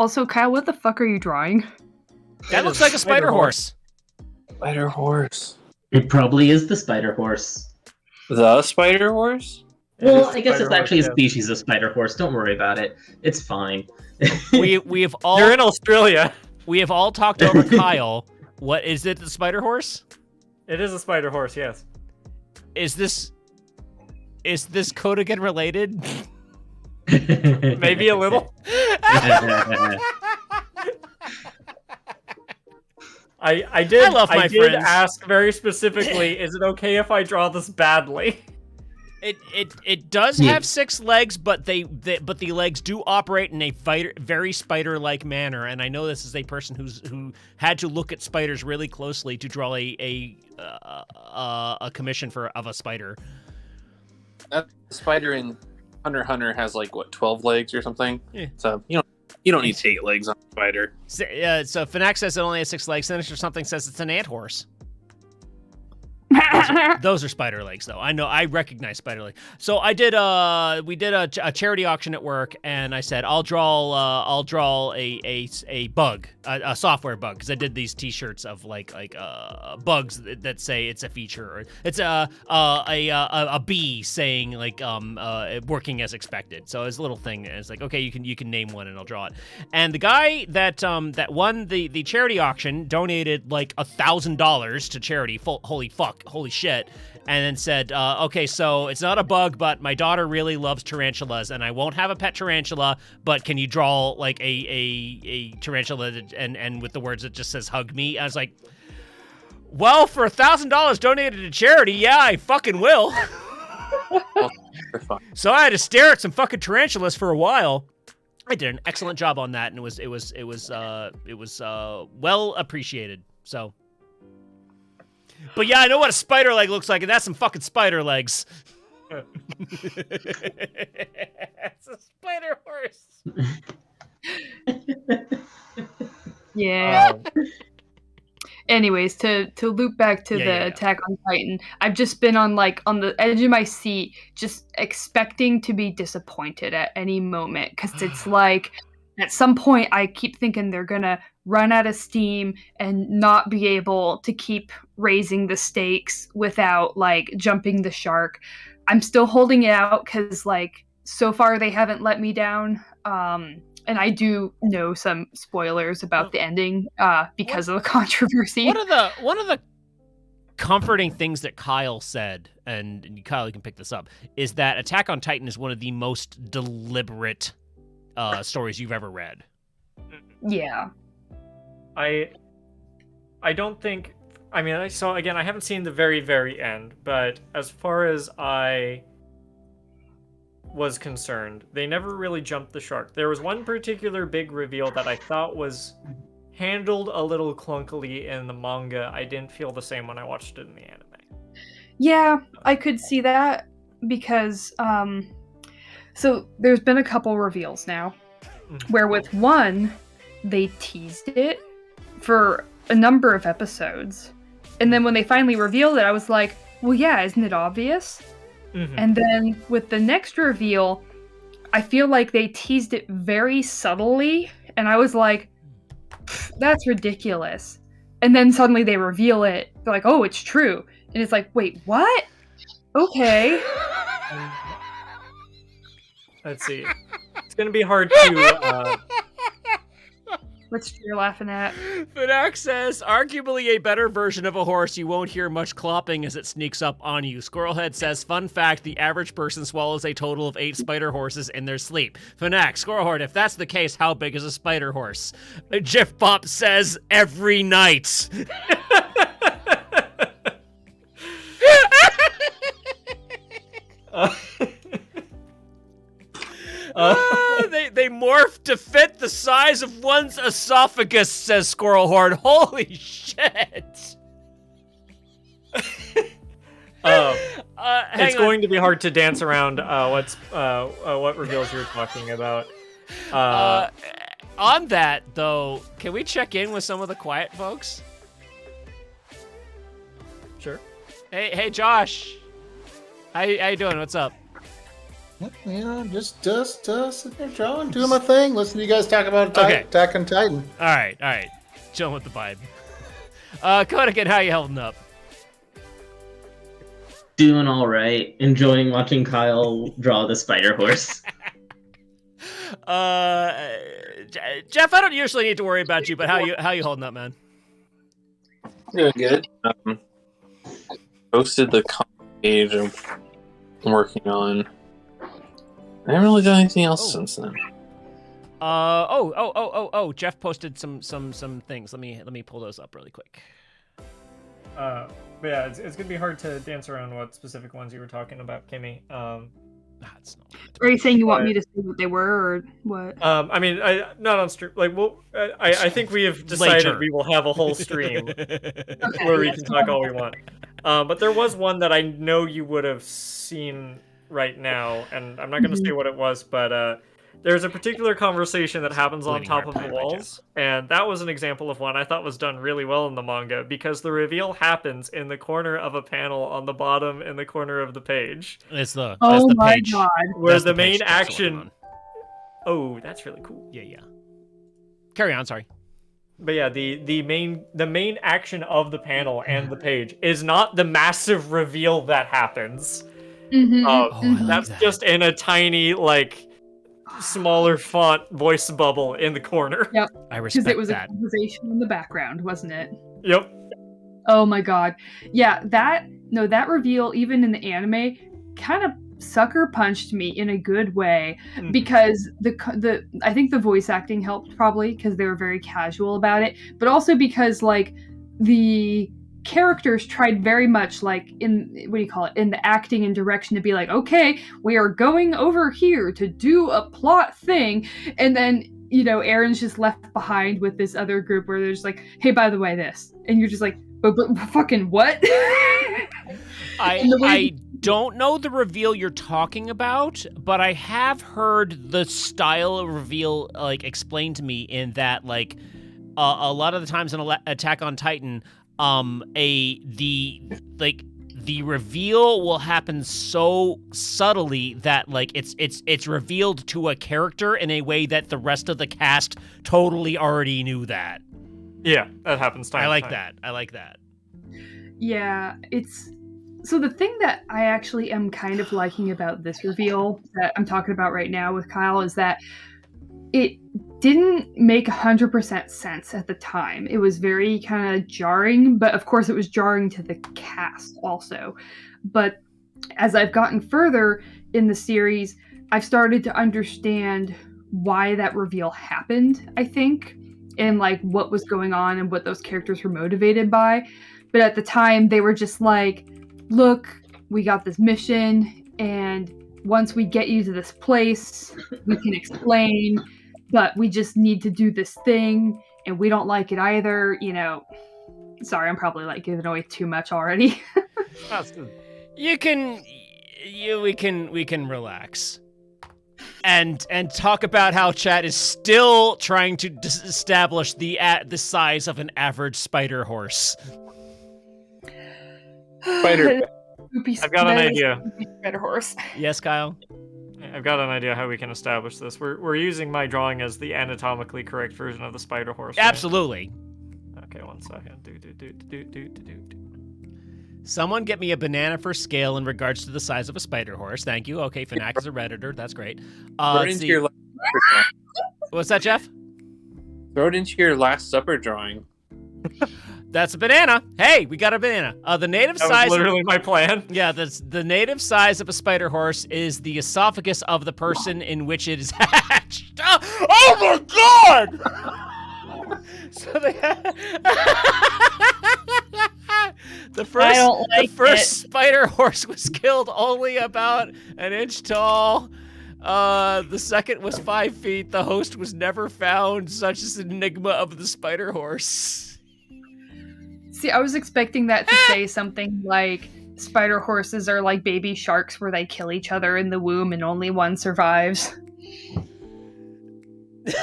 Also, Kyle, what the fuck are you drawing? That looks like a SpiderHorse. SpiderHorse. It probably is the SpiderHorse. The SpiderHorse? Well, I guess it's actually a species of SpiderHorse. Don't worry about it. It's fine. we have all. You're in Australia. We have all talked over Kyle. What is it? The SpiderHorse? It is a SpiderHorse. Yes. Is this Kodogen related? Maybe a little. I did ask very specifically, is it okay if I draw this badly? It does have 6 legs, but the legs do operate in a very spider-like manner. And I know this is a person who had to look at spiders really closely to draw a commission of a spider. That spider in Hunter x Hunter has like what 12 legs or something. Yeah. So you don't need 8 legs on a spider. So Fnac says it only has 6 legs. Sinister something says it's an ant horse. Those are spider legs, though. I know, I recognize spider legs. So we did a charity auction at work, and I said I'll draw a bug, a software bug, because I did these T-shirts of like bugs that say it's a feature, or it's a bee saying like working as expected. So it's a little thing, and it's like, okay, you can name one, and I'll draw it. And the guy that won the charity auction donated like $1,000 to charity. Holy shit. And then said, okay, so it's not a bug, but my daughter really loves tarantulas, and I won't have a pet tarantula, but can you draw like a tarantula and with the words that just says hug me? I was like, well, for $1,000 donated to charity, yeah, I fucking will. So I had to stare at some fucking tarantulas for a while. I did an excellent job on that, and it was well appreciated. So, but yeah, I know what a spider leg looks like, and that's some fucking spider legs. It's a spider horse. Yeah. Anyways, to loop back to the Attack on Titan, I've just been on the edge of my seat, just expecting to be disappointed at any moment, because it's like at some point I keep thinking they're gonna run out of steam and not be able to keep raising the stakes without like jumping the shark. I'm still holding it out because like so far they haven't let me down. And I do know some spoilers about the ending because of the controversy. One of the comforting things that Kyle said, and Kyle, you can pick this up, is that Attack on Titan is one of the most deliberate stories you've ever read. Yeah. I don't think... I mean, so again, I haven't seen the very, very end, but as far as I was concerned, they never really jumped the shark. There was one particular big reveal that I thought was handled a little clunkily in the manga. I didn't feel the same when I watched it in the anime. Yeah, I could see that because so there's been a couple reveals now where with one they teased it for a number of episodes, and then when they finally revealed it, I was like, well, yeah, isn't it obvious? And then with the next reveal, I feel like they teased it very subtly, and I was like, that's ridiculous. And then suddenly they reveal it. They're like, oh, it's true. And it's like, wait, what? Okay. Let's see. It's going to be hard to... What's you're laughing at? Fnac says, arguably a better version of a horse. You won't hear much clopping as it sneaks up on you. Squirrelhead says, fun fact, the average person swallows a total of 8 spider horses in their sleep. Fnac, Squirrelhead, if that's the case, how big is a spider horse? Jif Bop says, every night. They morph to fit the size of one's esophagus, says Squirrelhorn. Holy shit! It's going to be hard to dance around what reveals you're talking about. On that, though, can we check in with some of the quiet folks? Sure. Hey, Josh. How you doing? What's up? Just sitting there drawing, doing my thing. Listen to you guys talk about Attack on Titan. All right. Chilling with the vibe. Kodakin, how you holding up? Doing all right. Enjoying watching Kyle draw the SpiderHorse. Jeff, I don't usually need to worry about you, but how you holding up, man? Doing good. Posted the comic page I'm working on. I haven't really done anything else since then. Jeff posted some things. Let me pull those up really quick. But yeah, it's gonna be hard to dance around what specific ones you were talking about, Kimmy. That's not. Are you saying you want me to say what they were, or what? I mean, not on stream. Like, I think we have decided Later. we will have a whole stream where we can talk all we want. But there was one that I know you would have seen right now, and I'm not going to say what it was, but there's a particular conversation that happens on top of the walls, and that was an example of one I thought was done really well in the manga, because the reveal happens in the corner of a panel on the bottom in the corner of the page. It's the my page. God. Where That's the page main that's action... Oh, that's really cool. Yeah. Carry on, sorry. But yeah, the main action of the panel and the page is not the massive reveal that happens. That's just in a tiny, like, smaller font voice bubble in the corner. Yep. I respect because it was that. a conversation in the background, wasn't it? Yep. Oh my God. Yeah, that reveal, even in the anime, kind of sucker punched me in a good way, because I think the voice acting helped, probably because they were very casual about it, but also because like the characters tried very much, like, in the acting and direction, to be like, okay, we are going over here to do a plot thing, and then Aaron's just left behind with this other group where they're just like, hey, by the way, this, and you're just like, but fucking what? I don't know the reveal you're talking about, but I have heard the style of reveal like explained to me, in that like a lot of the times in Attack on Titan, the reveal will happen so subtly that like it's revealed to a character in a way that the rest of the cast totally already knew that. Yeah, that happens time. I like that. Yeah, so the thing that I actually am kind of liking about this reveal that I'm talking about right now with Kyle is that it didn't make 100% sense at the time. It was very kind of jarring, but of course it was jarring to the cast also. But as I've gotten further in the series, I've started to understand why that reveal happened, I think, and like what was going on and what those characters were motivated by. But at the time, they were just like, look, we got this mission, and once we get you to this place, we can explain, but we just need to do this thing, and we don't like it either, Sorry, I'm probably like giving away too much already. That's good. We can relax. And talk about how chat is still trying to establish the size of an average SpiderHorse. Spider. I've got an idea. SpiderHorse. Yes, Kyle? I've got an idea how we can establish this. We're using my drawing as the anatomically correct version of the SpiderHorse. Right? Absolutely. Okay, 1 second. Someone get me a banana for scale in regards to the size of a SpiderHorse. Thank you. Okay, Fnac is a Redditor. That's great. Throw it into your Last Supper drawing. What's that, Jeff? Throw it into your Last Supper drawing. That's a banana. Hey, we got a banana. The native that size. Was literally my plan. Yeah, the native size of a SpiderHorse is the esophagus of the person in which it is hatched. Oh my God! So they the first SpiderHorse was killed only about an inch tall. The second was 5 feet. The host was never found. Such is the enigma of the SpiderHorse. See, I was expecting that to say something like SpiderHorses are like baby sharks where they kill each other in the womb and only one survives. Do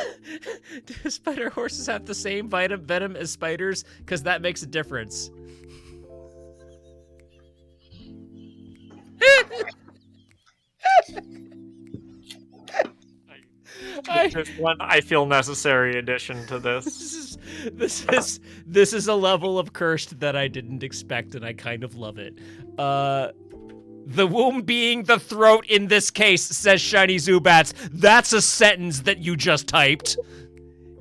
SpiderHorses have the same venom as spiders? Because that makes a difference. just one I feel necessary addition to this. This is a level of cursed that I didn't expect, and I kind of love it. The womb being the throat in this case, says Shiny Zubats. That's a sentence that you just typed.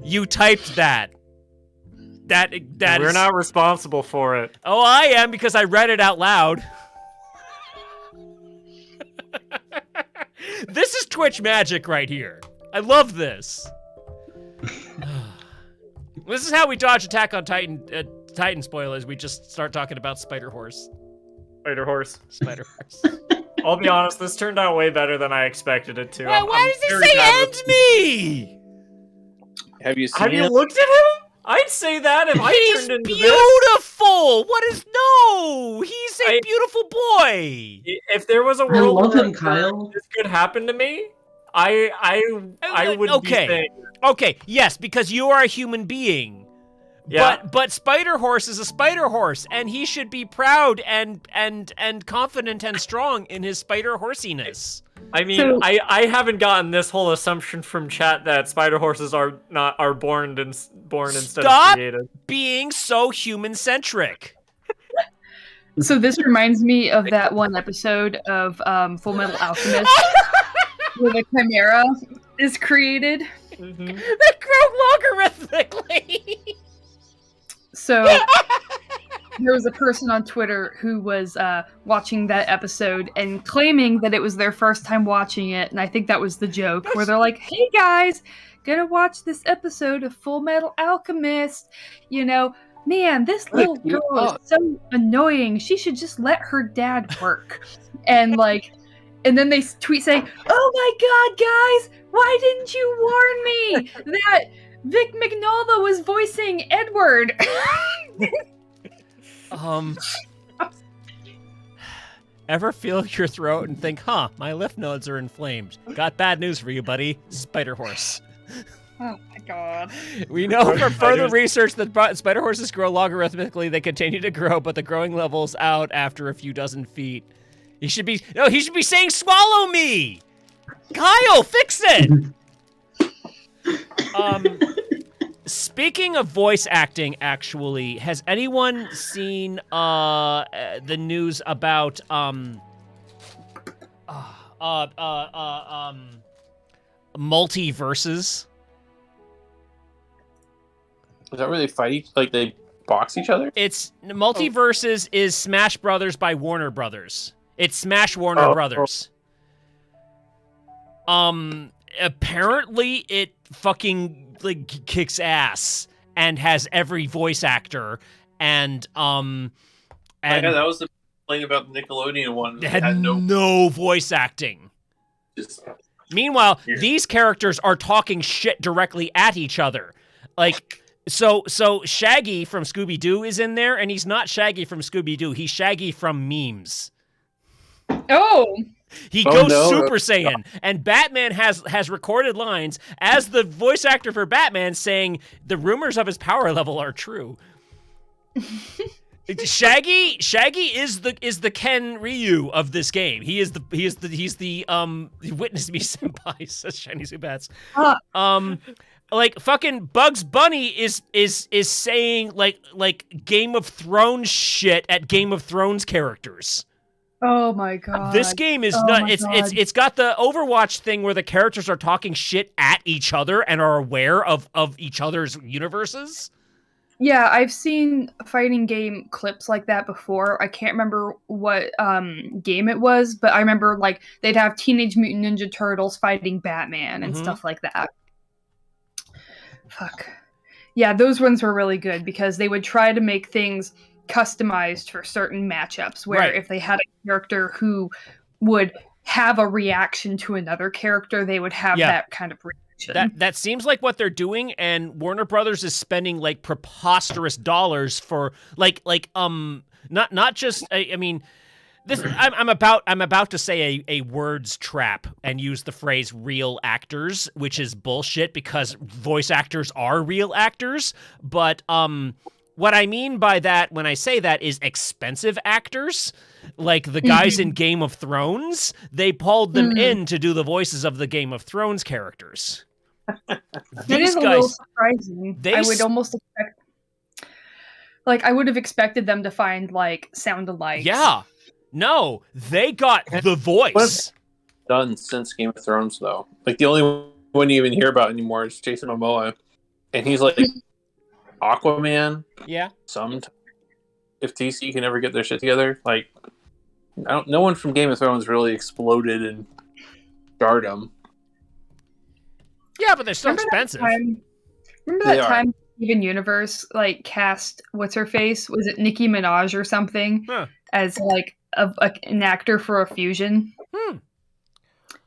You typed that. We're not responsible for it. Oh, I am, because I read it out loud. This is Twitch magic right here. I love this. This is how we dodge Attack on Titan Titan spoilers. We just start talking about SpiderHorse. SpiderHorse. I'll be honest, this turned out way better than I expected it to. Why does it say end me? Have you seen Have you it? looked at him? I'd say that if I turned into He's beautiful! What is no? He's a beautiful boy! If there was a world love where him, Kyle. this could happen to me, I would be saying... Okay, yes, because you are a human being. Yeah. But SpiderHorse is a SpiderHorse, and he should be proud and confident and strong in his spider horsiness. I mean, I haven't gotten this whole assumption from chat that SpiderHorses are born instead of created. Stop being so human-centric. So this reminds me of that one episode of Full Metal Alchemist where the Chimera is created. Mm-hmm. They grow logarithmically. So there was a person on Twitter who was watching that episode and claiming that it was their first time watching it, and I think that was the joke, where they're like, hey guys, gonna watch this episode of Full Metal Alchemist, you know, man, this little girl is so annoying, she should just let her dad work. And then they tweet saying, oh my god, guys, why didn't you warn me that Vic Mignogna was voicing Edward? Ever feel your throat and think, huh, my lymph nodes are inflamed? Got bad news for you, buddy. SpiderHorse. Oh my god. We know from further research that SpiderHorses grow logarithmically. They continue to grow, but the growing level's out after a few dozen feet. He should be saying, swallow me! Kyle, fix it! Speaking of voice acting, actually, has anyone seen the news about multiverses? Is that where they fight they box each other? It's multiverses is Smash Brothers by Warner Brothers. It's Smash Warner Brothers. Apparently it fucking kicks ass and has every voice actor and yeah, that was the thing about the Nickelodeon one. They had no voice acting. Meanwhile, these characters are talking shit directly at each other. So Shaggy from Scooby-Doo is in there, and he's not Shaggy from Scooby-Doo. He's Shaggy from memes. Oh! He goes Super Saiyan, and Batman has recorded lines as the voice actor for Batman saying the rumors of his power level are true. Shaggy is the Ken Ryu of this game. He's the witness me senpai, says Shiny Zubats. Fucking Bugs Bunny is saying like Game of Thrones shit at Game of Thrones characters. Oh my god. This game is it's got the Overwatch thing where the characters are talking shit at each other and are aware of each other's universes. Yeah, I've seen fighting game clips like that before. I can't remember what game it was, but I remember they'd have Teenage Mutant Ninja Turtles fighting Batman and stuff like that. Fuck. Yeah, those ones were really good because they would try to make things customized for certain matchups where if they had a character who would have a reaction to another character, they would have that kind of reaction. That seems like what they're doing, and Warner Brothers is spending preposterous dollars for not just I mean this I'm about to say a words trap and use the phrase real actors, which is bullshit because voice actors are real actors, but what I mean by that when I say that is expensive actors, like the guys in Game of Thrones. They pulled them in to do the voices of the Game of Thrones characters. It is a little surprising. I would almost expect, like, I would have expected them to find like sound-alikes. Yeah. No, they got the voice. Done since Game of Thrones, though. Like, the only one you even hear about anymore is Jason Momoa, and he's like Aquaman. Yeah. If DC can ever get their shit together, like, no one from Game of Thrones really exploded in stardom. Yeah, but they're still expensive. Remember that time Steven Universe like cast what's her face? Was it Nicki Minaj or something as like an actor for a fusion?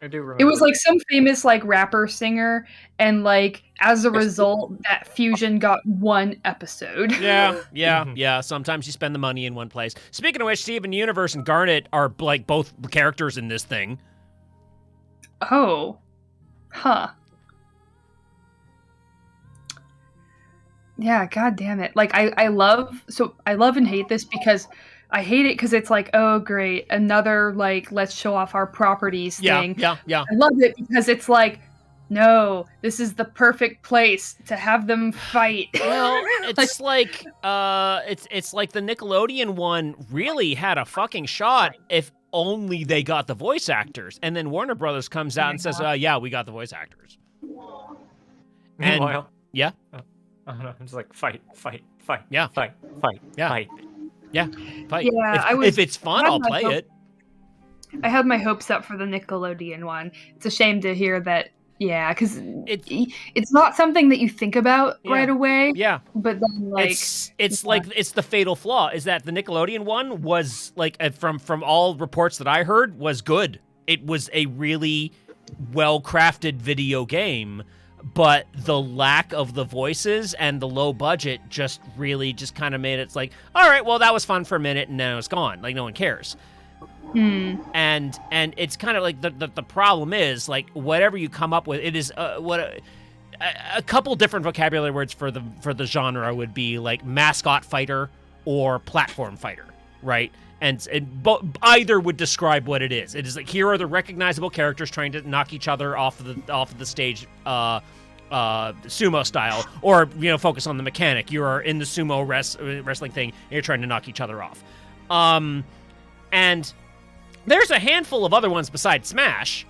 I do remember. It was like some famous like rapper singer, and like as a result, that fusion got one episode. Yeah. Sometimes you spend the money in one place. Speaking of which, Steven Universe and Garnet are like both characters in this thing. Oh, huh. Yeah, god damn it. Like I love and hate this because I hate it because it's like, oh great, another like let's show off our properties thing. Yeah. I love it because it's like, no, this is the perfect place to have them fight. Well, it's like it's like the Nickelodeon one really had a fucking shot if only they got the voice actors. And then Warner Brothers comes out and says, yeah, we got the voice actors. Meanwhile, yeah. I don't know, it's like fight. Yeah. Fight. Yeah. Fight. Yeah. Fight. Yeah, if it's fun, I'll play it. I had my hopes up for the Nickelodeon one. It's a shame to hear that. Yeah, because it's not something that you think about right away. Yeah, but then like it's like it's the fatal flaw is that the Nickelodeon one was like from all reports that I heard was good. It was a really well crafted video game, but the lack of the voices and the low budget just kind of made it like, all right, well that was fun for a minute and now it's gone. Like no one cares. And it's kind of like the problem is like whatever you come up with, it is a couple different vocabulary words for the genre would be like mascot fighter or platform fighter, right? And either would describe what it is. It is like here are the recognizable characters trying to knock each other off of the stage, sumo style, or focus on the mechanic. You are in the sumo wrestling thing, and you're trying to knock each other off. And there's a handful of other ones besides Smash.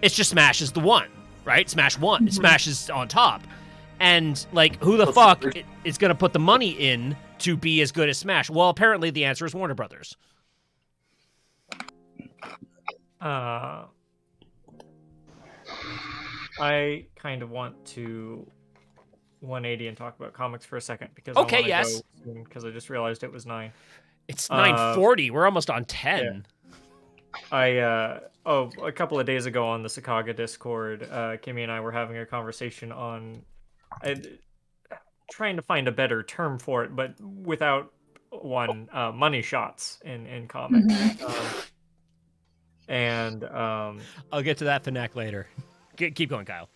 It's just Smash is the one, right? Smash 1. Mm-hmm. Smash is on top. And, like, who the fuck is going to put the money in to be as good as Smash? Well, apparently the answer is Warner Brothers. I kind of want to 180 and talk about comics for a second because I want to go soon because I just realized it was 9. It's 9:40. We're almost on 10. Yeah. A couple of days ago on the Sakaga Discord, Kimmy and I were having a conversation on trying to find a better term for it, but without money shots in comics. I'll get to that Fnac later. Keep going, Kyle.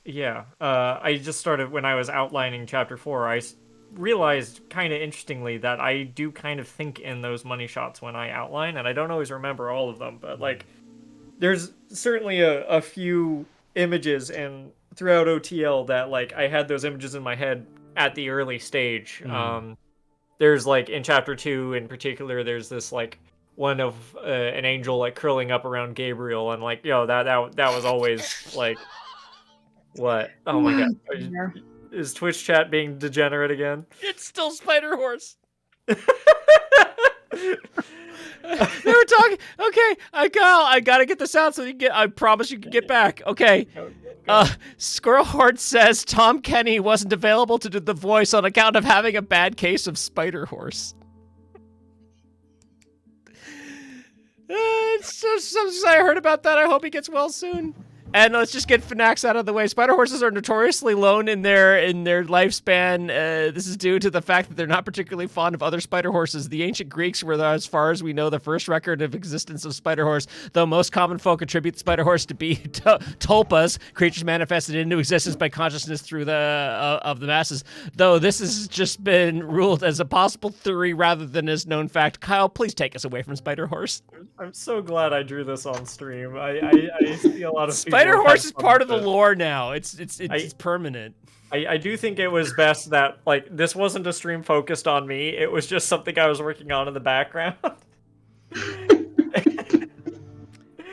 Yeah. I just started when I was outlining Chapter 4. I realized kind of interestingly that I do kind of think in those money shots when I outline, and I don't always remember all of them, but like there's certainly a few images and throughout OTL that like I had those images in my head at the early stage. There's like in Chapter 2 in particular, there's this like one of an angel like curling up around Gabriel, and like that was always like what? Oh my god. Is Twitch chat being degenerate again? It's still SpiderHorse. They were talking. Okay, I gotta get this out so you can get. I promise you can get back. Okay. Squirrelheart says Tom Kenny wasn't available to do the voice on account of having a bad case of SpiderHorse. It's just something I heard about that. I hope he gets well soon. And let's just get Fnax out of the way. Spider horses are notoriously lone in their lifespan. This is due to the fact that they're not particularly fond of other spider horses. The ancient Greeks were, as far as we know, the first record of existence of spider horse, though most common folk attribute spider horse to be tulpas, creatures manifested into existence by consciousness through of the masses. Though this has just been ruled as a possible theory rather than as known fact. Kyle, please take us away from spider horse. I'm so glad I drew this on stream. I see a lot of people SpiderHorse is part of the lore now. It's permanent. I do think it was best that like this wasn't a stream focused on me. It was just something I was working on in the background.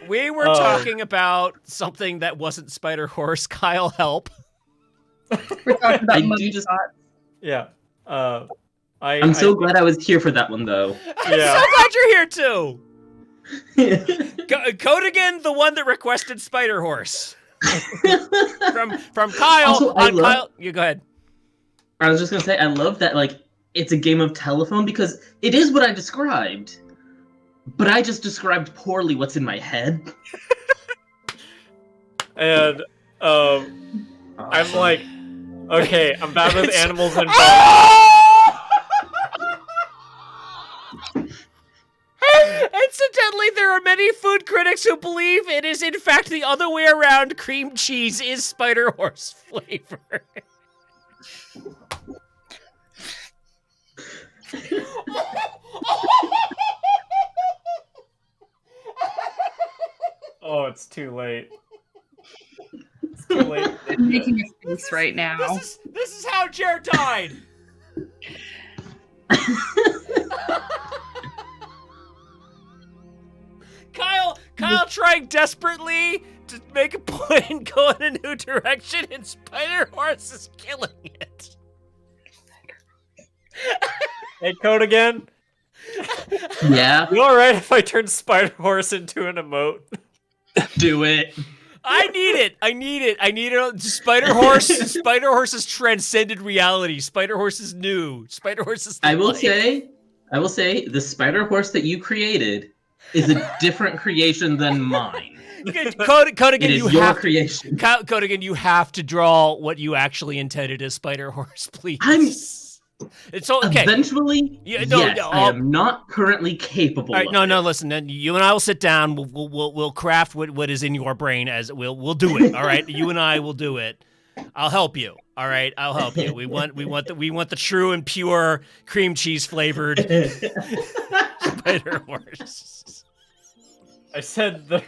We were talking about something that wasn't SpiderHorse. Kyle, help. We're talking about money shots. Yeah. I'm so glad I was here for that one, though. I'm so glad you're here too. Codigan, the one that requested SpiderHorse. from Kyle. Also, Kyle, you go ahead. I was just gonna say, I love that like it's a game of telephone because it is what I described, but I just described poorly what's in my head. And I'm like, okay, I'm bad with animals and dogs. Incidentally, there are many food critics who believe it is in fact the other way around. Cream cheese is SpiderHorse flavor. Oh, it's too late. It's too late. I'm making a face right now. This is how Jer died. Kyle trying desperately to make a point and go in a new direction, and SpiderHorse is killing it. Hey, Code again. Yeah. You alright if I turn SpiderHorse into an emote? Do it. I need it. SpiderHorse has transcended reality. SpiderHorse is new. SpiderHorse is I will say, the SpiderHorse that you created is a different creation than mine. Codigan, it is your creation. Codigan, you have to draw what you actually intended as SpiderHorse, please. It's okay. Eventually, I am not currently capable. All right, no, listen. Then you and I will sit down. We'll craft what is in your brain as we'll do it. All right, you and I will do it. I'll help you. All right, I'll help you. We want the true and pure cream cheese flavored SpiderHorse. I said the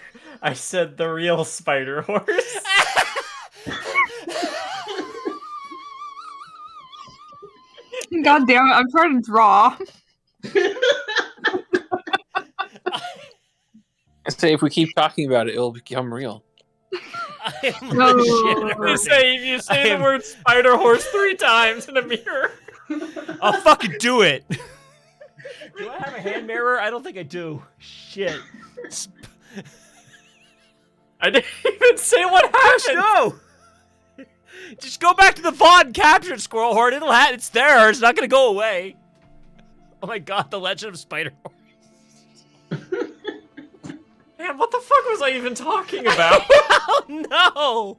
real SpiderHorse. God damn it, I'm trying to draw. I say if we keep talking about it, it'll become real. You say the word SpiderHorse 3 times in a mirror. I'll fucking do it. Do I have a hand mirror? I don't think I do. Shit. I didn't even say what happened. No. Just go back to the Vaughn captured Squirrel Horde. It's there. It's not gonna go away. Oh my god, the Legend of SpiderHorse. Man, what the fuck was I even talking about? Oh no!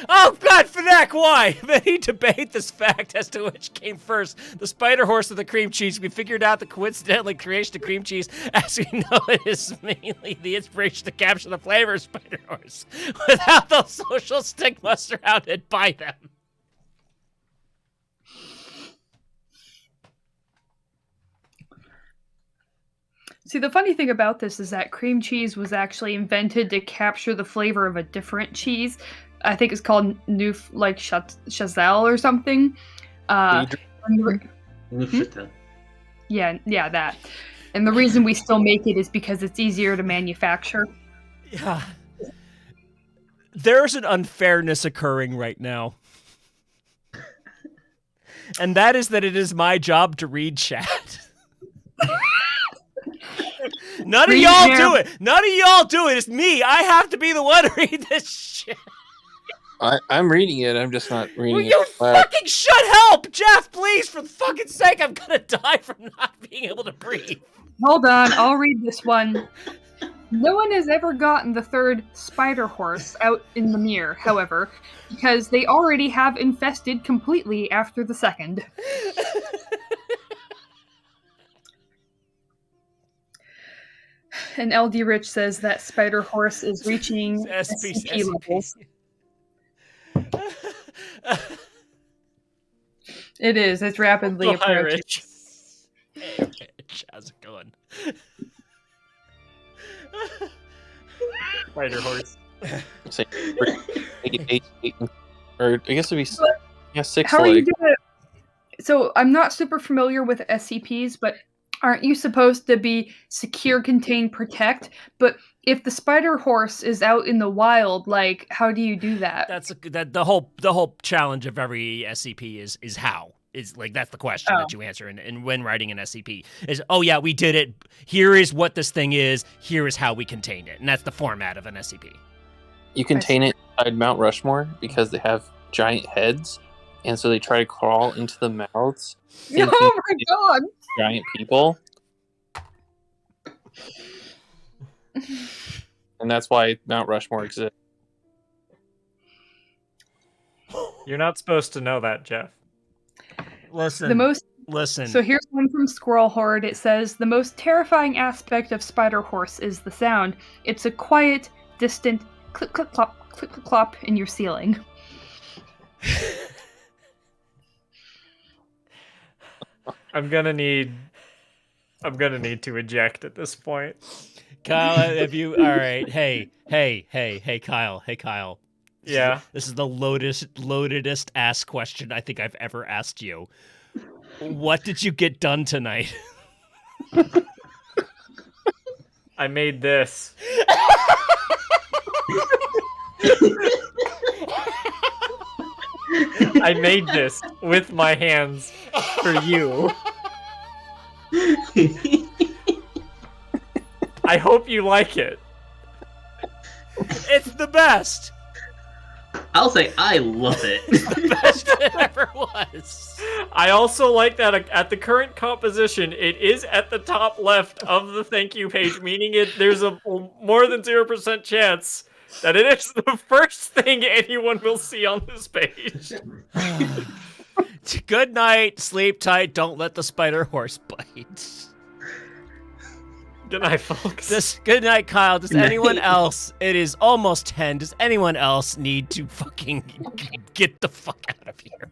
Oh god, Fnac, why? Many debate this fact as to which came first, the SpiderHorse or the cream cheese. We figured out the coincidentally creation of cream cheese, as we know it is mainly the inspiration to capture the flavor of SpiderHorse, without the social stigma surrounded by them. See, the funny thing about this is that cream cheese was actually invented to capture the flavor of a different cheese. I think it's called Chazelle or something. Yeah, that. And the reason we still make it is because it's easier to manufacture. Yeah. There's an unfairness occurring right now. And that is that it is my job to read chat. None of y'all do it. It's me. I have to be the one to read this shit. I'm reading it. I'm just not reading it. You fucking should help, Jeff. Please, for the fucking sake, I'm gonna die from not being able to breathe. Hold on, I'll read this one. No one has ever gotten the third SpiderHorse out in the mirror, however, because they already have infested completely after the second. And LD Rich says that SpiderHorse is reaching SCP levels. It is. It's rapidly approaching. Rich. Hey, Rich. How's it going? SpiderHorse. Say, eight, or I guess it'd be 6 How are you legs. gonna? So I'm not super familiar with SCPs, but aren't you supposed to be secure, contain, protect? But if the spider horse is out in the wild, like, how do you do that? That's the whole challenge of every SCP is how. Is like that's the question that you answer and when writing an SCP is, oh yeah, we did it. Here is what this thing is. Here is how we contained it, and that's the format of an SCP. You contain it inside Mount Rushmore because they have giant heads, and so they try to crawl into the mouths. Oh my god! Giant people, and that's why Mount Rushmore exists. You're not supposed to know that, Jeff. Listen. So here's one from Squirrel Horde. It says, the most terrifying aspect of SpiderHorse is the sound. It's a quiet, distant clip, clip, clop, clip, clip, clop in your ceiling. I'm gonna need to eject at this point. Kyle, have you? All right. Hey, Kyle. Hey, Kyle. Yeah. This is the loadedest ass question I think I've ever asked you. What did you get done tonight? I made this. I made this with my hands for you. I hope you like it. It's the best. I'll say I love it. It's the best it ever was. I also like that at the current composition, it is at the top left of the thank you page, meaning there's a more than 0% chance that it is the first thing anyone will see on this page. Good night, sleep tight, don't let the spider horse bite. Good night, folks. Good night, Kyle. Does anyone else, it is almost 10, does anyone else need to fucking get the fuck out of here?